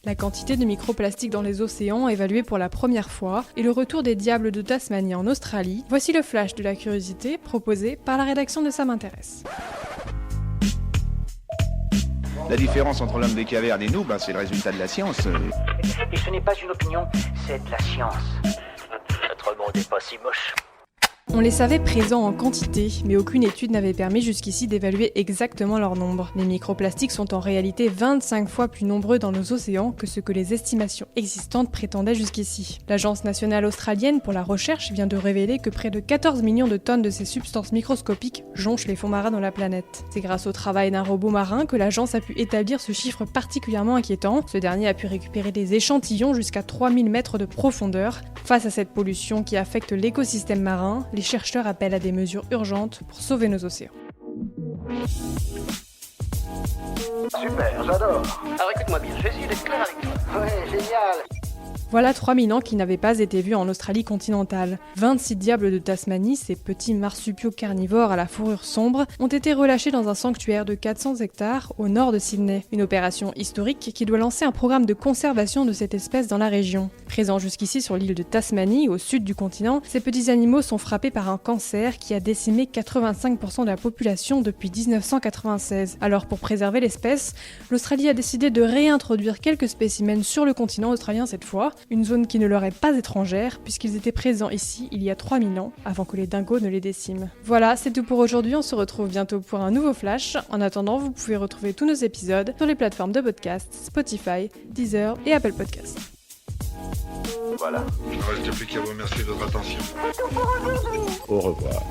La quantité de microplastiques dans les océans évaluée pour la première fois et le retour des diables de Tasmanie en Australie, voici le flash de la curiosité proposé par la rédaction de Ça m'intéresse. La différence entre l'homme des cavernes et nous, c'est le résultat de la science. Et ce n'est pas une opinion, c'est de la science. Notre monde n'est pas si moche. On les savait présents en quantité, mais aucune étude n'avait permis jusqu'ici d'évaluer exactement leur nombre. Les microplastiques sont en réalité 25 fois plus nombreux dans nos océans que ce que les estimations existantes prétendaient jusqu'ici. L'Agence nationale australienne pour la recherche vient de révéler que près de 14 millions de tonnes de ces substances microscopiques jonchent les fonds marins de la planète. C'est grâce au travail d'un robot marin que l'agence a pu établir ce chiffre particulièrement inquiétant. Ce dernier a pu récupérer des échantillons jusqu'à 3000 mètres de profondeur. Face à cette pollution qui affecte l'écosystème marin, les chercheurs appellent à des mesures urgentes pour sauver nos océans. Super, j'adore. Alors écoute-moi bien, je vais essayer d'être clair avec toi. Ouais, génial. Voilà 3000 ans qui n'avaient pas été vus en Australie continentale. 26 diables de Tasmanie, ces petits marsupiaux carnivores à la fourrure sombre, ont été relâchés dans un sanctuaire de 400 hectares au nord de Sydney. Une opération historique qui doit lancer un programme de conservation de cette espèce dans la région. Présents jusqu'ici sur l'île de Tasmanie, au sud du continent, ces petits animaux sont frappés par un cancer qui a décimé 85% de la population depuis 1996. Alors pour préserver l'espèce, l'Australie a décidé de réintroduire quelques spécimens sur le continent australien cette fois, une zone qui ne leur est pas étrangère puisqu'ils étaient présents ici il y a 3000 ans, avant que les dingos ne les déciment. Voilà, c'est tout pour aujourd'hui, on se retrouve bientôt pour un nouveau flash. En attendant, vous pouvez retrouver tous nos épisodes sur les plateformes de podcast, Spotify, Deezer et Apple Podcasts. Voilà. Il ne reste plus qu'à vous remercier de votre attention. Au revoir.